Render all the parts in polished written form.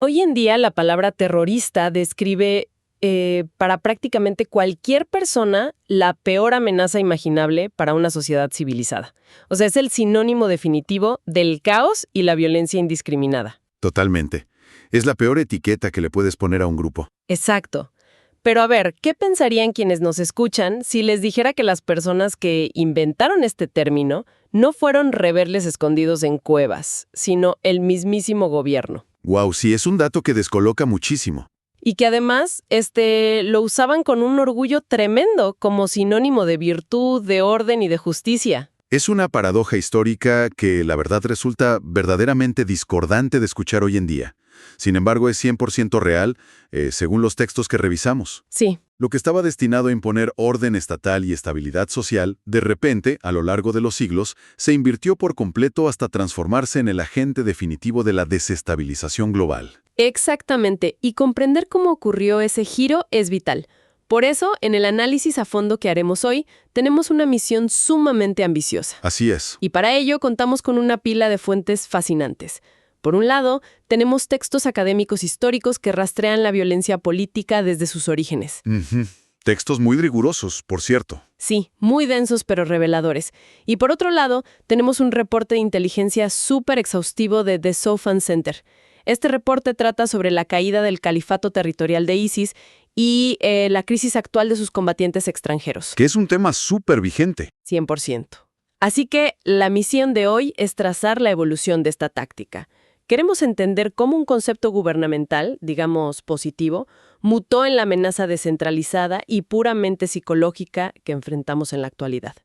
Hoy en día la palabra terrorista describe para prácticamente cualquier persona la peor amenaza imaginable para una sociedad civilizada. O sea, es el sinónimo definitivo del caos y la violencia indiscriminada. Totalmente. Es la peor etiqueta que le puedes poner a un grupo. Exacto. Pero a ver, ¿qué pensarían quienes nos escuchan si les dijera que las personas que inventaron este término no fueron rebeldes escondidos en cuevas, sino el mismísimo gobierno? Wow, sí, es un dato que descoloca muchísimo. Y que además lo usaban con un orgullo tremendo como sinónimo de virtud, de orden y de justicia. Es una paradoja histórica que, la verdad, resulta verdaderamente discordante de escuchar hoy en día. Sin embargo, es 100% real, según los textos que revisamos. Sí. Lo que estaba destinado a imponer orden estatal y estabilidad social, de repente, a lo largo de los siglos, se invirtió por completo hasta transformarse en el agente definitivo de la desestabilización global. Exactamente, y comprender cómo ocurrió ese giro es vital. Por eso, en el análisis a fondo que haremos hoy, tenemos una misión sumamente ambiciosa. Así es. Y para ello contamos con una pila de fuentes fascinantes. Por un lado, tenemos textos académicos históricos que rastrean la violencia política desde sus orígenes. Textos muy rigurosos, por cierto. Sí, muy densos pero reveladores. Y por otro lado, tenemos un reporte de inteligencia súper exhaustivo de The Soufan Center. Este reporte trata sobre la caída del califato territorial de ISIS y la crisis actual de sus combatientes extranjeros. Que es un tema súper vigente. 100%. Así que la misión de hoy es trazar la evolución de esta táctica. Queremos entender cómo un concepto gubernamental, digamos positivo, mutó en la amenaza descentralizada y puramente psicológica que enfrentamos en la actualidad.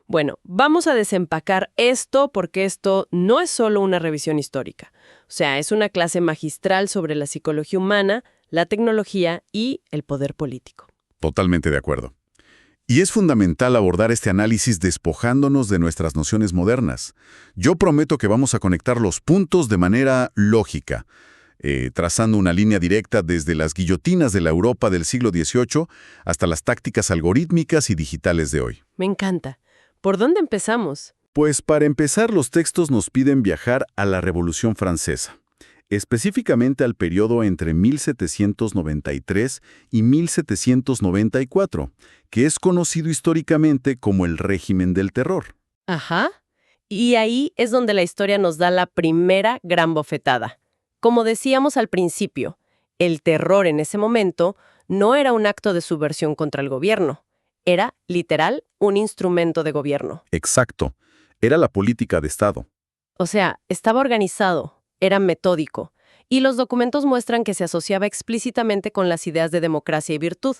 Bueno, vamos a desempacar esto porque esto no es solo una revisión histórica. O sea, es una clase magistral sobre la psicología humana, la tecnología y el poder político. Totalmente de acuerdo. Y es fundamental abordar este análisis despojándonos de nuestras nociones modernas. Yo prometo que vamos a conectar los puntos de manera lógica, trazando una línea directa desde las guillotinas de la Europa del siglo XVIII hasta las tácticas algorítmicas y digitales de hoy. Me encanta. ¿Por dónde empezamos? Pues para empezar, los textos nos piden viajar a la Revolución Francesa, específicamente al periodo entre 1793 y 1794, que es conocido históricamente como el régimen del terror. Ajá. Y ahí es donde la historia nos da la primera gran bofetada. Como decíamos al principio, el terror en ese momento no era un acto de subversión contra el gobierno. Era, literal, un instrumento de gobierno. Exacto. Era la política de Estado. O sea, estaba organizado, era metódico, y los documentos muestran que se asociaba explícitamente con las ideas de democracia y virtud.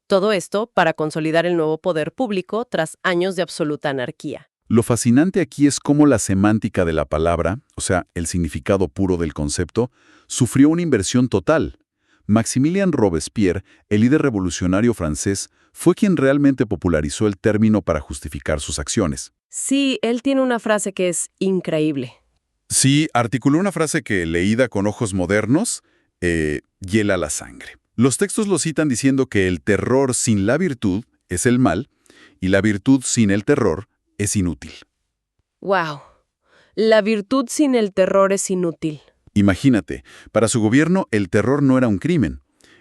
Todo esto para consolidar el nuevo poder público tras años de absoluta anarquía. Lo fascinante aquí es cómo la semántica de la palabra, o sea, el significado puro del concepto, sufrió una inversión total. Maximilien Robespierre, el líder revolucionario francés, fue quien realmente popularizó el término para justificar sus acciones. Sí, él tiene una frase que es increíble. Sí, articuló una frase que, leída con ojos modernos, hiela la sangre. Los textos lo citan diciendo que el terror sin la virtud es el mal y la virtud sin el terror es inútil. ¡Wow! La virtud sin el terror es inútil. Imagínate, para su gobierno el terror no era un crimen.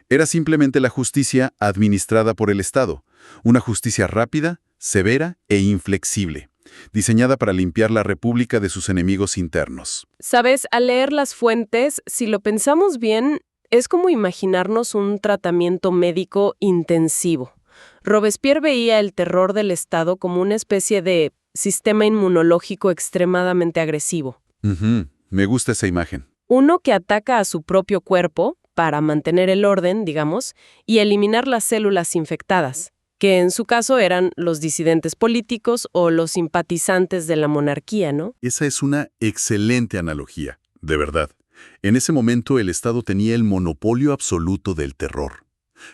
Era simplemente la justicia administrada por el Estado. Una justicia rápida, severa e inflexible, diseñada para limpiar la república de sus enemigos internos. ¿Sabes? Al leer las fuentes, si lo pensamos bien, es como imaginarnos un tratamiento médico intensivo. Robespierre veía el terror del Estado como una especie de sistema inmunológico extremadamente agresivo. Me gusta esa imagen. Uno que ataca a su propio cuerpo para mantener el orden, digamos, y eliminar las células infectadas, que en su caso eran los disidentes políticos o los simpatizantes de la monarquía, ¿no? Esa es una excelente analogía, de verdad. En ese momento el Estado tenía el monopolio absoluto del terror.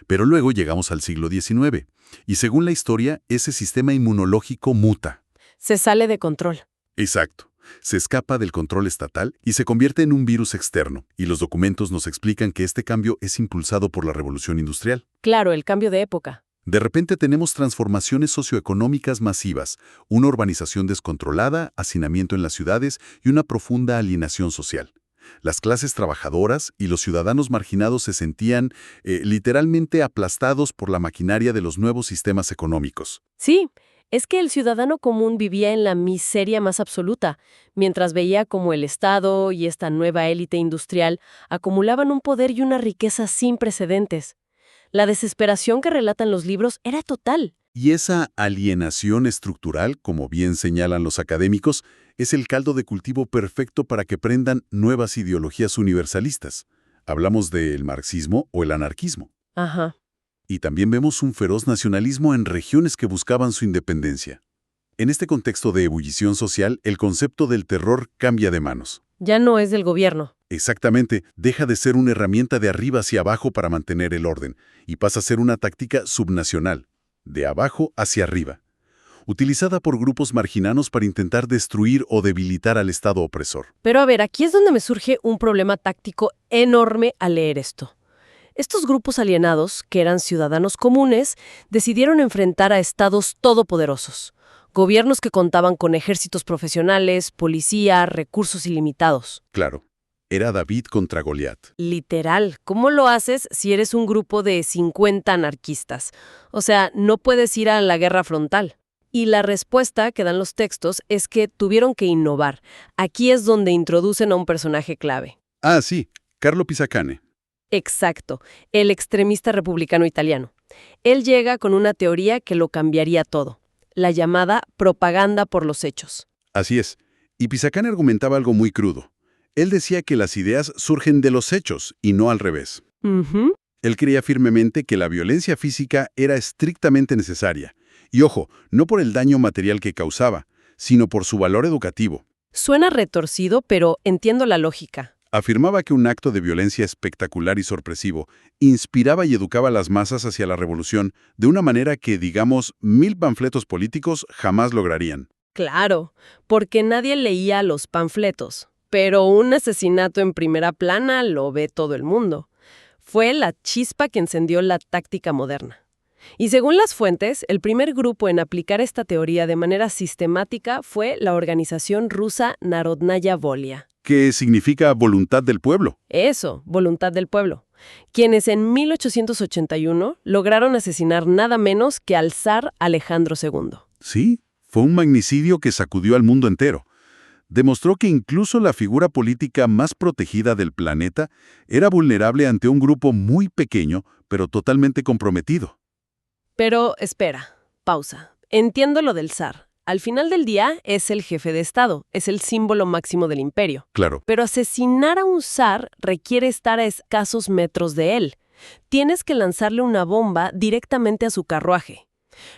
Pero luego llegamos al siglo XIX, y según la historia, ese sistema inmunológico muta. Se sale de control. Exacto. Se escapa del control estatal y se convierte en un virus externo, y los documentos nos explican que este cambio es impulsado por la revolución industrial. Claro, el cambio de época. De repente tenemos transformaciones socioeconómicas masivas, una urbanización descontrolada, hacinamiento en las ciudades y una profunda alienación social. Las clases trabajadoras y los ciudadanos marginados se sentían literalmente aplastados por la maquinaria de los nuevos sistemas económicos. Sí, es que el ciudadano común vivía en la miseria más absoluta, mientras veía como el Estado y esta nueva élite industrial acumulaban un poder y una riqueza sin precedentes. La desesperación que relatan los libros era total. Y esa alienación estructural, como bien señalan los académicos, es el caldo de cultivo perfecto para que prendan nuevas ideologías universalistas. Hablamos del marxismo o el anarquismo. Ajá. Y también vemos un feroz nacionalismo en regiones que buscaban su independencia. En este contexto de ebullición social, el concepto del terror cambia de manos. Ya no es del gobierno. Exactamente, deja de ser una herramienta de arriba hacia abajo para mantener el orden, y pasa a ser una táctica subnacional, de abajo hacia arriba, utilizada por grupos marginados para intentar destruir o debilitar al Estado opresor. Pero a ver, aquí es donde me surge un problema táctico enorme al leer esto. Estos grupos alienados, que eran ciudadanos comunes, decidieron enfrentar a estados todopoderosos, gobiernos que contaban con ejércitos profesionales, policía, recursos ilimitados. Claro, era David contra Goliat. Literal, ¿cómo lo haces si eres un grupo de 50 anarquistas? O sea, no puedes ir a la guerra frontal. Y la respuesta que dan los textos es que tuvieron que innovar. Aquí es donde introducen a un personaje clave. Ah, sí, Carlo Pisacane. Exacto, el extremista republicano italiano. Él llega con una teoría que lo cambiaría todo, la llamada propaganda por los hechos. Así es, y Pisacane argumentaba algo muy crudo. Él decía que las ideas surgen de los hechos y no al revés. Ujú. Él creía firmemente que la violencia física era estrictamente necesaria. Y ojo, no por el daño material que causaba, sino por su valor educativo. Suena retorcido, pero entiendo la lógica. Afirmaba que un acto de violencia espectacular y sorpresivo inspiraba y educaba a las masas hacia la revolución de una manera que, digamos, 1000 panfletos políticos jamás lograrían. Claro, porque nadie leía los panfletos, pero un asesinato en primera plana lo ve todo el mundo. Fue la chispa que encendió la táctica moderna. Y según las fuentes, el primer grupo en aplicar esta teoría de manera sistemática fue la organización rusa Narodnaya Volia. ¿Qué significa voluntad del pueblo? Eso, voluntad del pueblo. Quienes en 1881 lograron asesinar nada menos que al zar Alejandro II. Sí, fue un magnicidio que sacudió al mundo entero. Demostró que incluso la figura política más protegida del planeta era vulnerable ante un grupo muy pequeño, pero totalmente comprometido. Pero espera, pausa. Entiendo lo del zar. Al final del día es el jefe de Estado, es el símbolo máximo del imperio. Claro, Pero asesinar a un zar requiere estar a escasos metros de él. Tienes que lanzarle una bomba directamente a su carruaje,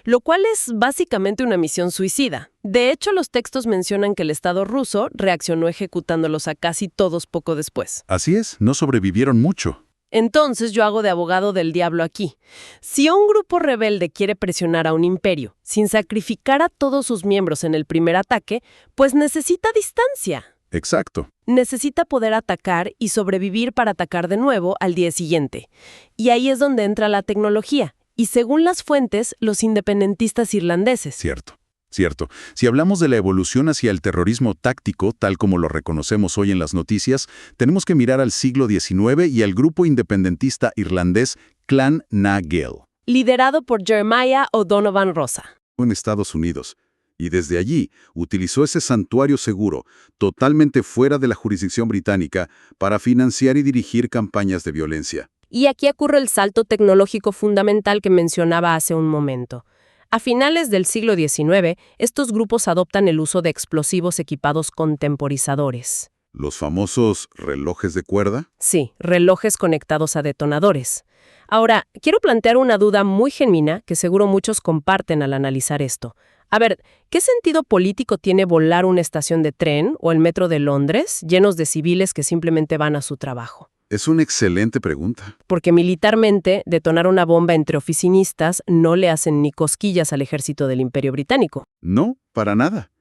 lo cual es básicamente una misión suicida. De hecho, los textos mencionan que el Estado ruso reaccionó ejecutándolos a casi todos poco después. así es, no sobrevivieron mucho. Entonces yo hago de abogado del diablo aquí. Si un grupo rebelde quiere presionar a un imperio sin sacrificar a todos sus miembros en el primer ataque, pues necesita distancia. Exacto. Necesita poder atacar y sobrevivir para atacar de nuevo al día siguiente. Y ahí es donde entra la tecnología. Y según las fuentes, los independentistas irlandeses. Cierto. Cierto. Si hablamos de la evolución hacia el terrorismo táctico, tal como lo reconocemos hoy en las noticias, tenemos que mirar al siglo XIX y al grupo independentista irlandés Clan na Gael. Liderado por Jeremiah O'Donovan Rossa. En Estados Unidos. Y desde allí utilizó ese santuario seguro, totalmente fuera de la jurisdicción británica, para financiar y dirigir campañas de violencia. Y aquí ocurre el salto tecnológico fundamental que mencionaba hace un momento. A finales del siglo XIX, estos grupos adoptan el uso de explosivos equipados con temporizadores. ¿Los famosos relojes de cuerda? Sí, relojes conectados a detonadores. Ahora, quiero plantear una duda muy genuina que seguro muchos comparten al analizar esto. A ver, ¿qué sentido político tiene volar una estación de tren o el metro de Londres llenos de civiles que simplemente van a su trabajo? Es una excelente pregunta. Porque militarmente, detonar una bomba entre oficinistas no le hacen ni cosquillas al ejército del Imperio Británico. No, para nada.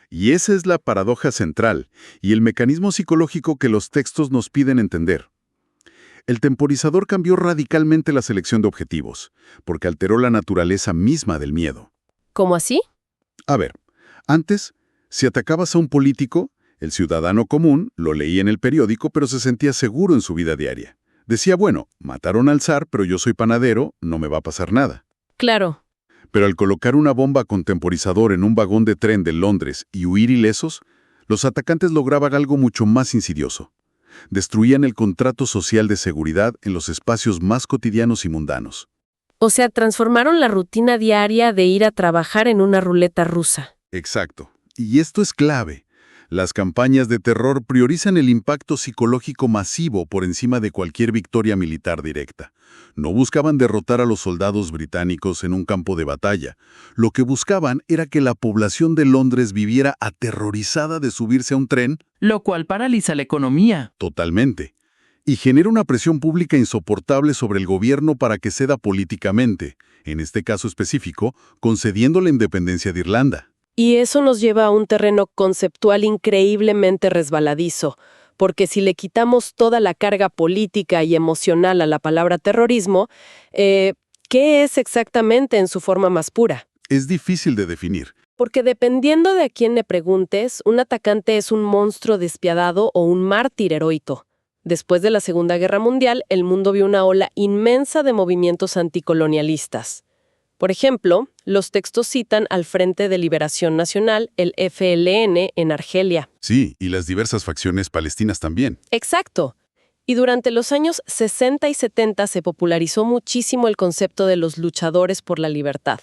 Y esa es la paradoja central y el mecanismo psicológico que los textos nos piden entender. El temporizador cambió radicalmente la selección de objetivos, porque alteró la naturaleza misma del miedo. ¿Cómo así? A ver, antes, si atacabas a un político, El ciudadano común lo leía en el periódico, pero se sentía seguro en su vida diaria. Decía, bueno, mataron al zar, pero yo soy panadero, no me va a pasar nada. Claro. Pero al colocar una bomba con temporizador en un vagón de tren de Londres y huir ilesos, los atacantes lograban algo mucho más insidioso. Destruían el contrato social de seguridad en los espacios más cotidianos y mundanos. O sea, transformaron la rutina diaria de ir a trabajar en una ruleta rusa. Exacto. Y esto es clave. Las campañas de terror priorizan el impacto psicológico masivo por encima de cualquier victoria militar directa. No buscaban derrotar a los soldados británicos en un campo de batalla. Lo que buscaban era que la población de Londres viviera aterrorizada de subirse a un tren. Lo cual paraliza la economía. Totalmente. Y genera una presión pública insoportable sobre el gobierno para que ceda políticamente, en este caso específico, concediendo la independencia de Irlanda. Y eso nos lleva a un terreno conceptual increíblemente resbaladizo, porque si le quitamos toda la carga política y emocional a la palabra terrorismo, ¿qué es exactamente en su forma más pura? Es difícil de definir. Porque dependiendo de a quién le preguntes, un atacante es un monstruo despiadado o un mártir heroico. Después de la Segunda Guerra Mundial, el mundo vio una ola inmensa de movimientos anticolonialistas. Por ejemplo, los textos citan al Frente de Liberación Nacional, el FLN, en Argelia. Sí, y las diversas facciones palestinas también. Exacto. Y durante los años 60 y 70 se popularizó muchísimo el concepto de los luchadores por la libertad.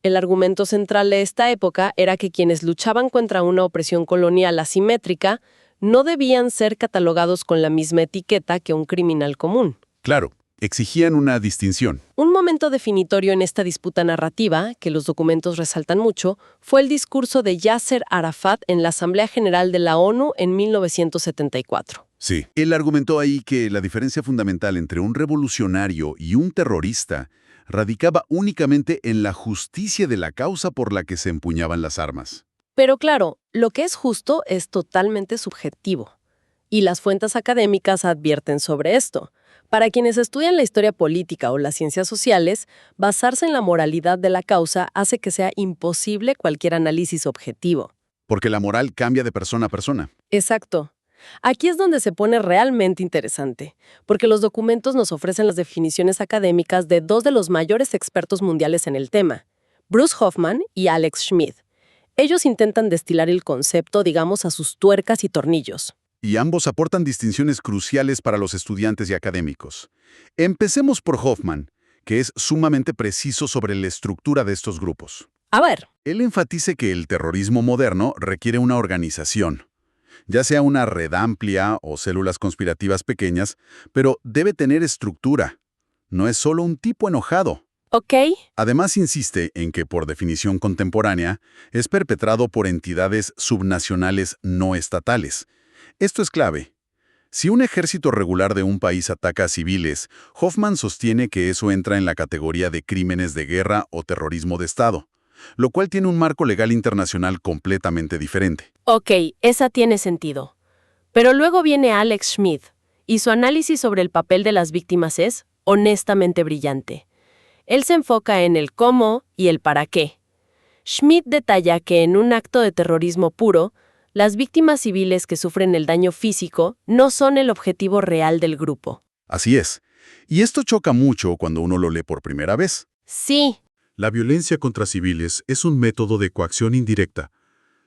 El argumento central de esta época era que quienes luchaban contra una opresión colonial asimétrica no debían ser catalogados con la misma etiqueta que un criminal común. Claro, exigían una distinción. Un momento definitorio en esta disputa narrativa, que los documentos resaltan mucho, fue el discurso de Yasser Arafat en la Asamblea General de la ONU en 1974. Sí, él argumentó ahí que la diferencia fundamental entre un revolucionario y un terrorista radicaba únicamente en la justicia de la causa por la que se empuñaban las armas. Pero claro, lo que es justo es totalmente subjetivo. Y las fuentes académicas advierten sobre esto. Para quienes estudian la historia política o las ciencias sociales, basarse en la moralidad de la causa hace que sea imposible cualquier análisis objetivo. Porque la moral cambia de persona a persona. Exacto. Aquí es donde se pone realmente interesante, porque los documentos nos ofrecen las definiciones académicas de dos de los mayores expertos mundiales en el tema, Bruce Hoffman y Alex Schmidt. Ellos intentan destilar el concepto, digamos, a sus tuercas y tornillos. Y ambos aportan distinciones cruciales para los estudiantes y académicos. Empecemos por Hoffman, que es sumamente preciso sobre la estructura de estos grupos. A ver. Él enfatiza que el terrorismo moderno requiere una organización, ya sea una red amplia o células conspirativas pequeñas, pero debe tener estructura. No es solo un tipo enojado. Ok. Además insiste en que, por definición contemporánea, es perpetrado por entidades subnacionales no estatales. Esto es clave. Si un ejército regular de un país ataca a civiles, Hoffman sostiene que eso entra en la categoría de crímenes de guerra o terrorismo de Estado, lo cual tiene un marco legal internacional completamente diferente. Ok, esa tiene sentido. Pero luego viene Alex Schmidt, y su análisis sobre el papel de las víctimas es honestamente brillante. Él se enfoca en el cómo y el para qué. Schmidt detalla que en un acto de terrorismo puro, las víctimas civiles que sufren el daño físico no son el objetivo real del grupo. Así es. Y esto choca mucho cuando uno lo lee por primera vez. Sí. La violencia contra civiles es un método de coacción indirecta.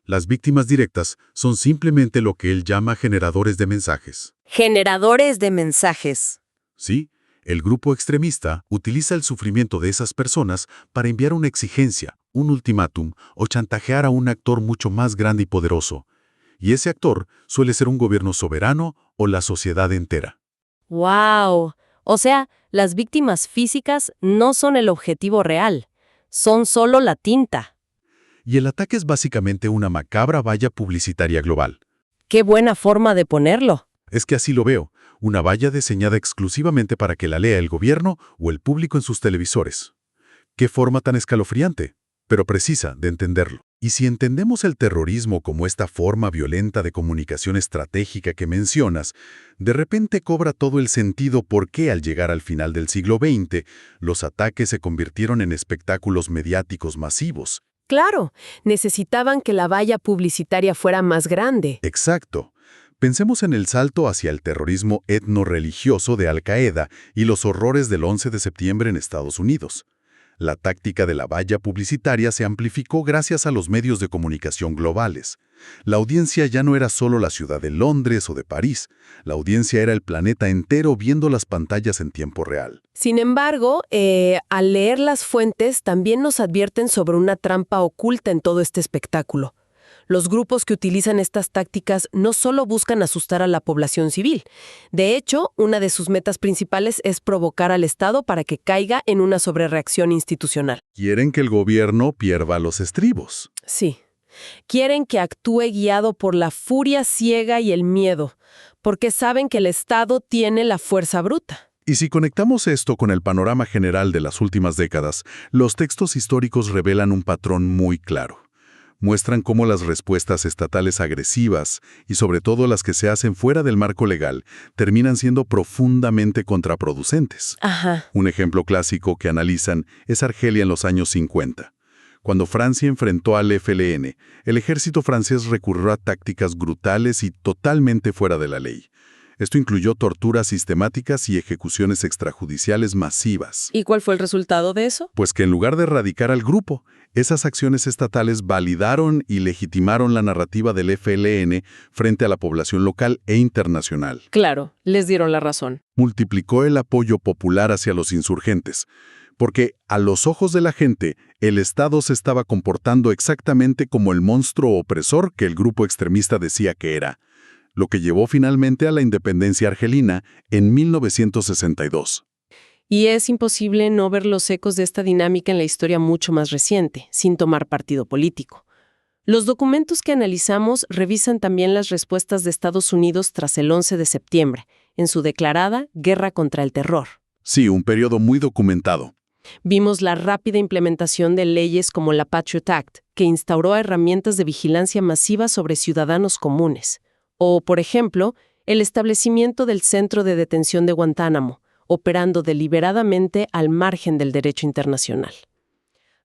Las víctimas directas son simplemente lo que él llama generadores de mensajes. Generadores de mensajes. Sí, el grupo extremista utiliza el sufrimiento de esas personas para enviar una exigencia, un ultimátum o chantajear a un actor mucho más grande y poderoso. Y ese actor suele ser un gobierno soberano o la sociedad entera. ¡Wow! O sea, las víctimas físicas no son el objetivo real, son solo la tinta. Y el ataque es básicamente una macabra valla publicitaria global. ¡Qué buena forma de ponerlo! Es que así lo veo, una valla diseñada exclusivamente para que la lea el gobierno o el público en sus televisores. ¡Qué forma tan escalofriante! Pero precisa de entenderlo. Y si entendemos el terrorismo como esta forma violenta de comunicación estratégica que mencionas, de repente cobra todo el sentido por qué al llegar al final del siglo XX, los ataques se convirtieron en espectáculos mediáticos masivos. Claro, necesitaban que la valla publicitaria fuera más grande. Exacto. Pensemos en el salto hacia el terrorismo etnorreligioso de Al-Qaeda y los horrores del 11 de septiembre en Estados Unidos. La táctica de la valla publicitaria se amplificó gracias a los medios de comunicación globales. La audiencia ya no era solo la ciudad de Londres o de París, la audiencia era el planeta entero viendo las pantallas en tiempo real. Sin embargo, al leer las fuentes también nos advierten sobre una trampa oculta en todo este espectáculo. Los grupos que utilizan estas tácticas no solo buscan asustar a la población civil. De hecho, una de sus metas principales es provocar al Estado para que caiga en una sobrereacción institucional. Quieren que el gobierno pierda los estribos. Sí. Quieren que actúe guiado por la furia ciega y el miedo, porque saben que el Estado tiene la fuerza bruta. Y si conectamos esto con el panorama general de las últimas décadas, los textos históricos revelan un patrón muy claro. Muestran cómo las respuestas estatales agresivas, y sobre todo las que se hacen fuera del marco legal, terminan siendo profundamente contraproducentes. Ajá. Un ejemplo clásico que analizan es Argelia en los años 50. Cuando Francia enfrentó al FLN, el ejército francés recurrió a tácticas brutales y totalmente fuera de la ley. Esto incluyó torturas sistemáticas y ejecuciones extrajudiciales masivas. ¿Y cuál fue el resultado de eso? Pues que en lugar de erradicar al grupo, esas acciones estatales validaron y legitimaron la narrativa del FLN frente a la población local e internacional. Claro, les dieron la razón. Multiplicó el apoyo popular hacia los insurgentes, porque a los ojos de la gente, el Estado se estaba comportando exactamente como el monstruo opresor que el grupo extremista decía que era, lo que llevó finalmente a la independencia argelina en 1962. Y es imposible no ver los ecos de esta dinámica en la historia mucho más reciente, sin tomar partido político. Los documentos que analizamos revisan también las respuestas de Estados Unidos tras el 11 de septiembre, en su declarada guerra contra el terror. Sí, un periodo muy documentado. Vimos la rápida implementación de leyes como la Patriot Act, que instauró herramientas de vigilancia masiva sobre ciudadanos comunes. O, por ejemplo, el establecimiento del Centro de Detención de Guantánamo, operando deliberadamente al margen del derecho internacional.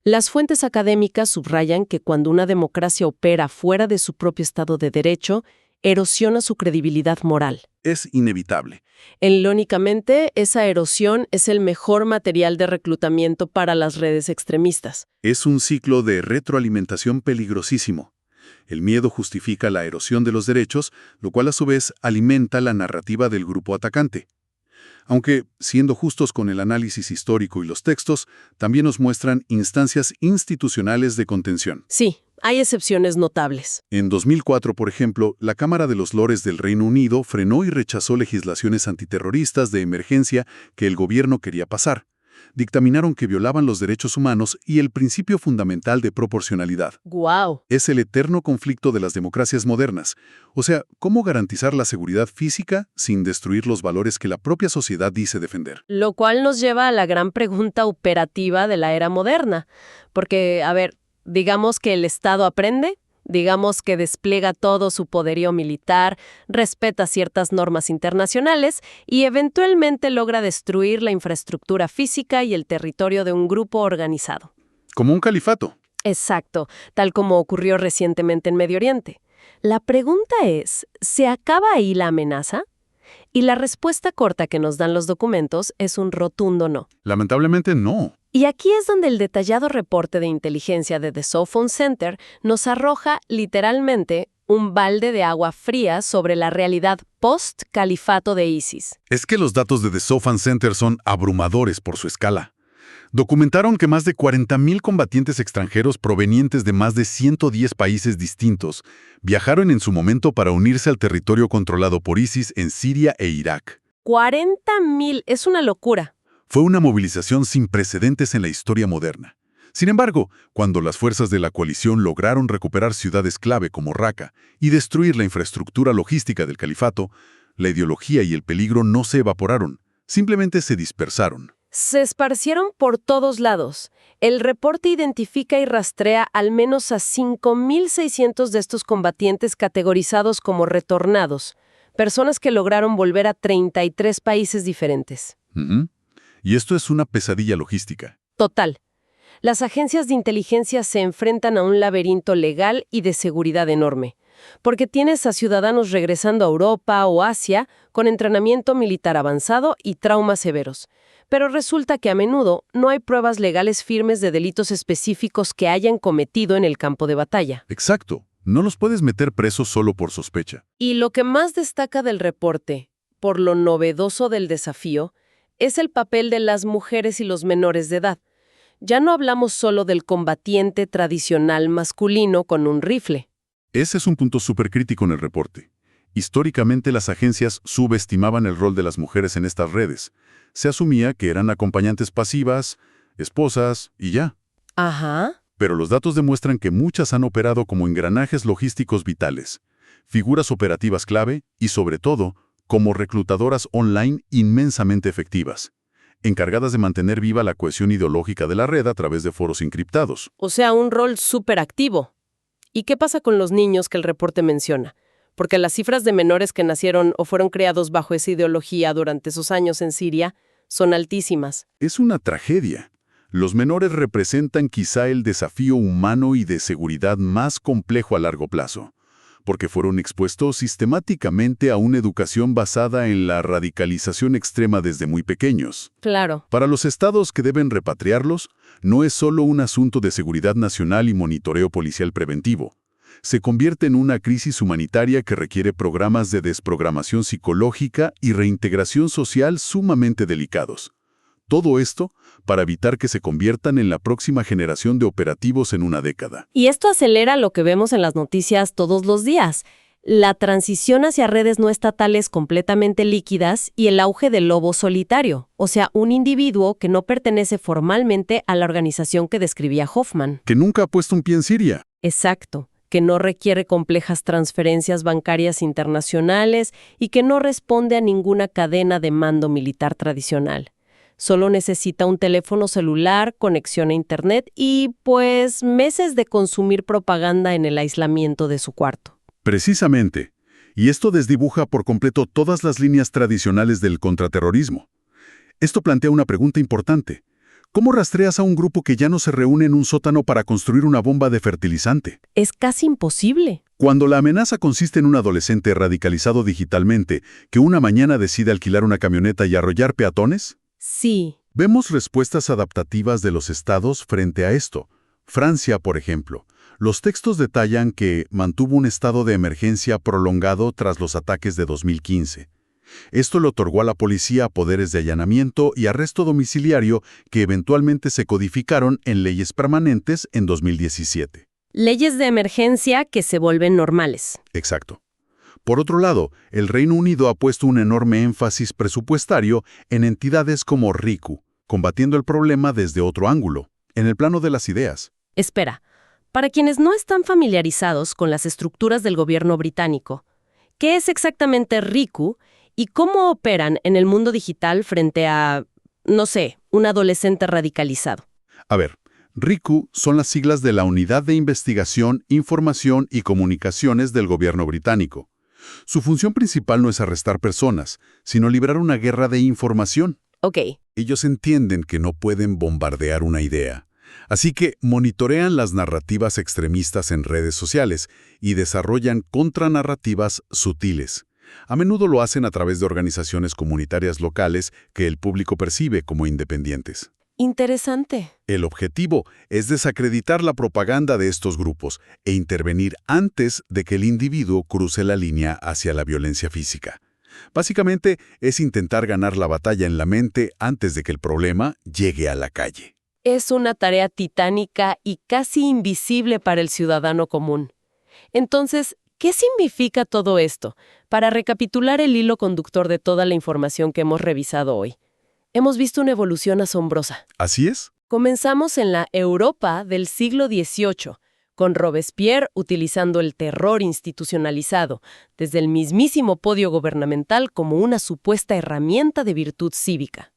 Las fuentes académicas subrayan que cuando una democracia opera fuera de su propio Estado de Derecho, erosiona su credibilidad moral. Es inevitable. Irónicamente, esa erosión es el mejor material de reclutamiento para las redes extremistas. Es un ciclo de retroalimentación peligrosísimo. El miedo justifica la erosión de los derechos, lo cual a su vez alimenta la narrativa del grupo atacante. Aunque, siendo justos con el análisis histórico y los textos, también nos muestran instancias institucionales de contención. Sí, hay excepciones notables. En 2004, por ejemplo, la Cámara de los Lores del Reino Unido frenó y rechazó legislaciones antiterroristas de emergencia que el gobierno quería pasar. Dictaminaron que violaban los derechos humanos y el principio fundamental de proporcionalidad. ¡Guau! Es el eterno conflicto de las democracias modernas. O sea, ¿cómo garantizar la seguridad física sin destruir los valores que la propia sociedad dice defender? Lo cual nos lleva a la gran pregunta operativa de la era moderna. Porque, digamos que el Estado aprende, digamos que despliega todo su poderío militar, respeta ciertas normas internacionales y eventualmente logra destruir la infraestructura física y el territorio de un grupo organizado. Como un califato. Exacto, tal como ocurrió recientemente en Medio Oriente. La pregunta es, ¿se acaba ahí la amenaza? Y la respuesta corta que nos dan los documentos es un rotundo no. Lamentablemente no. Y aquí es donde el detallado reporte de inteligencia de The Sophon Center nos arroja, literalmente, un balde de agua fría sobre la realidad post-califato de ISIS. Es que los datos de The Sophon Center son abrumadores por su escala. Documentaron que más de 40.000 combatientes extranjeros provenientes de más de 110 países distintos viajaron en su momento para unirse al territorio controlado por ISIS en Siria e Irak. 40.000, es una locura. Fue una movilización sin precedentes en la historia moderna. Sin embargo, cuando las fuerzas de la coalición lograron recuperar ciudades clave como Raqqa y destruir la infraestructura logística del califato, la ideología y el peligro no se evaporaron, simplemente se dispersaron. Se esparcieron por todos lados. El reporte identifica y rastrea al menos a 5.600 de estos combatientes categorizados como retornados, personas que lograron volver a 33 países diferentes. Y esto es una pesadilla logística. Total. Las agencias de inteligencia se enfrentan a un laberinto legal y de seguridad enorme, porque tienes a ciudadanos regresando a Europa o Asia con entrenamiento militar avanzado y traumas severos. Pero resulta que a menudo no hay pruebas legales firmes de delitos específicos que hayan cometido en el campo de batalla. Exacto. No los puedes meter presos solo por sospecha. Y lo que más destaca del reporte, por lo novedoso del desafío, es el papel de las mujeres y los menores de edad. Ya no hablamos solo del combatiente tradicional masculino con un rifle. Ese es un punto súper crítico en el reporte. Históricamente las agencias subestimaban el rol de las mujeres en estas redes. Se asumía que eran acompañantes pasivas, esposas y ya. Ajá. Pero los datos demuestran que muchas han operado como engranajes logísticos vitales, figuras operativas clave y, sobre todo, como reclutadoras online inmensamente efectivas, encargadas de mantener viva la cohesión ideológica de la red a través de foros encriptados. O sea, un rol súper activo. ¿Y qué pasa con los niños que el reporte menciona? Porque las cifras de menores que nacieron o fueron creados bajo esa ideología durante esos años en Siria son altísimas. Es una tragedia. Los menores representan quizá el desafío humano y de seguridad más complejo a largo plazo, porque fueron expuestos sistemáticamente a una educación basada en la radicalización extrema desde muy pequeños. Claro. Para los estados que deben repatriarlos, no es solo un asunto de seguridad nacional y monitoreo policial preventivo. Se convierte en una crisis humanitaria que requiere programas de desprogramación psicológica y reintegración social sumamente delicados. Todo esto para evitar que se conviertan en la próxima generación de operativos en una década. Y esto acelera lo que vemos en las noticias todos los días. La transición hacia redes no estatales completamente líquidas y el auge del lobo solitario, o sea, un individuo que no pertenece formalmente a la organización que describía Hoffman. Que nunca ha puesto un pie en Siria. Exacto, que no requiere complejas transferencias bancarias internacionales y que no responde a ninguna cadena de mando militar tradicional. Solo necesita un teléfono celular, conexión a Internet y, pues, meses de consumir propaganda en el aislamiento de su cuarto. Precisamente. Y esto desdibuja por completo todas las líneas tradicionales del contraterrorismo. Esto plantea una pregunta importante. ¿Cómo rastreas a un grupo que ya no se reúne en un sótano para construir una bomba de fertilizante? Es casi imposible. Cuando la amenaza consiste en un adolescente radicalizado digitalmente que una mañana decide alquilar una camioneta y arrollar peatones, Sí. vemos respuestas adaptativas de los estados frente a esto. Francia, por ejemplo. Los textos detallan que mantuvo un estado de emergencia prolongado tras los ataques de 2015. Esto le otorgó a la policía poderes de allanamiento y arresto domiciliario que eventualmente se codificaron en leyes permanentes en 2017. Leyes de emergencia que se vuelven normales. Exacto. Por otro lado, el Reino Unido ha puesto un enorme énfasis presupuestario en entidades como RICU, combatiendo el problema desde otro ángulo, en el plano de las ideas. Espera, para quienes no están familiarizados con las estructuras del gobierno británico, ¿qué es exactamente RICU y cómo operan en el mundo digital frente a, no sé, un adolescente radicalizado? A ver, RICU son las siglas de la Unidad de Investigación, Información y Comunicaciones del gobierno británico. Su función principal no es arrestar personas, sino librar una guerra de información. Ok. Ellos entienden que no pueden bombardear una idea. Así que monitorean las narrativas extremistas en redes sociales y desarrollan contranarrativas sutiles. A menudo lo hacen a través de organizaciones comunitarias locales que el público percibe como independientes. Interesante. El objetivo es desacreditar la propaganda de estos grupos e intervenir antes de que el individuo cruce la línea hacia la violencia física. Básicamente, es intentar ganar la batalla en la mente antes de que el problema llegue a la calle. Es una tarea titánica y casi invisible para el ciudadano común. Entonces, ¿qué significa todo esto? Para recapitular el hilo conductor de toda la información que hemos revisado hoy. Hemos visto una evolución asombrosa. ¿Así es? Comenzamos en la Europa del siglo XVIII, con Robespierre utilizando el terror institucionalizado desde el mismísimo podio gubernamental como una supuesta herramienta de virtud cívica.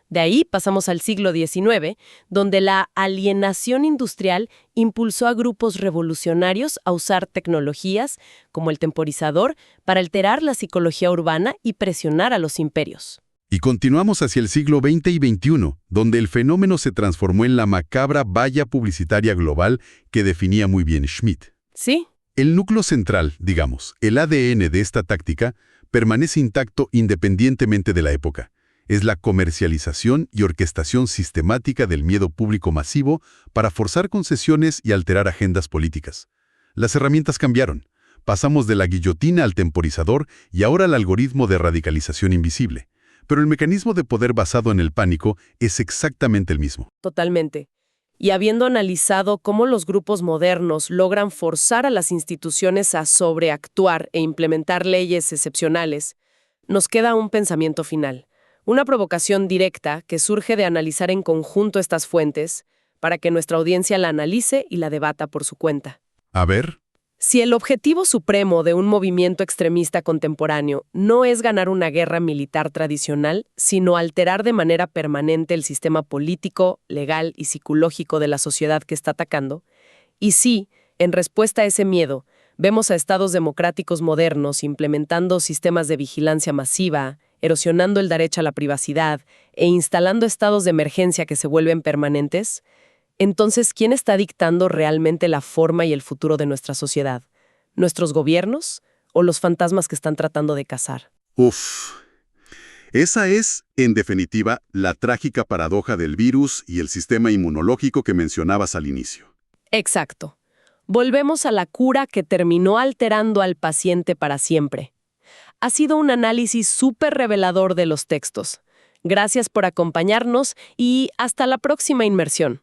De ahí pasamos al siglo XIX, donde la alienación industrial impulsó a grupos revolucionarios a usar tecnologías como el temporizador para alterar la psicología urbana y presionar a los imperios. Y continuamos hacia el siglo XX y XXI, donde el fenómeno se transformó en la macabra valla publicitaria global que definía muy bien Schmidt. ¿Sí? El núcleo central, digamos, el ADN de esta táctica, permanece intacto independientemente de la época. Es la comercialización y orquestación sistemática del miedo público masivo para forzar concesiones y alterar agendas políticas. Las herramientas cambiaron. Pasamos de la guillotina al temporizador y ahora al algoritmo de radicalización invisible. Pero el mecanismo de poder basado en el pánico es exactamente el mismo. Totalmente. Y habiendo analizado cómo los grupos modernos logran forzar a las instituciones a sobreactuar e implementar leyes excepcionales, nos queda un pensamiento final, una provocación directa que surge de analizar en conjunto estas fuentes para que nuestra audiencia la analice y la debata por su cuenta. A ver. Si el objetivo supremo de un movimiento extremista contemporáneo no es ganar una guerra militar tradicional, sino alterar de manera permanente el sistema político, legal y psicológico de la sociedad que está atacando, y si, en respuesta a ese miedo, vemos a estados democráticos modernos implementando sistemas de vigilancia masiva, erosionando el derecho a la privacidad e instalando estados de emergencia que se vuelven permanentes, entonces, ¿quién está dictando realmente la forma y el futuro de nuestra sociedad? ¿Nuestros gobiernos o los fantasmas que están tratando de cazar? Uf. Esa es, en definitiva, la trágica paradoja del virus y el sistema inmunológico que mencionabas al inicio. Exacto. Volvemos a la cura que terminó alterando al paciente para siempre. Ha sido un análisis súper revelador de los textos. Gracias por acompañarnos y hasta la próxima inmersión.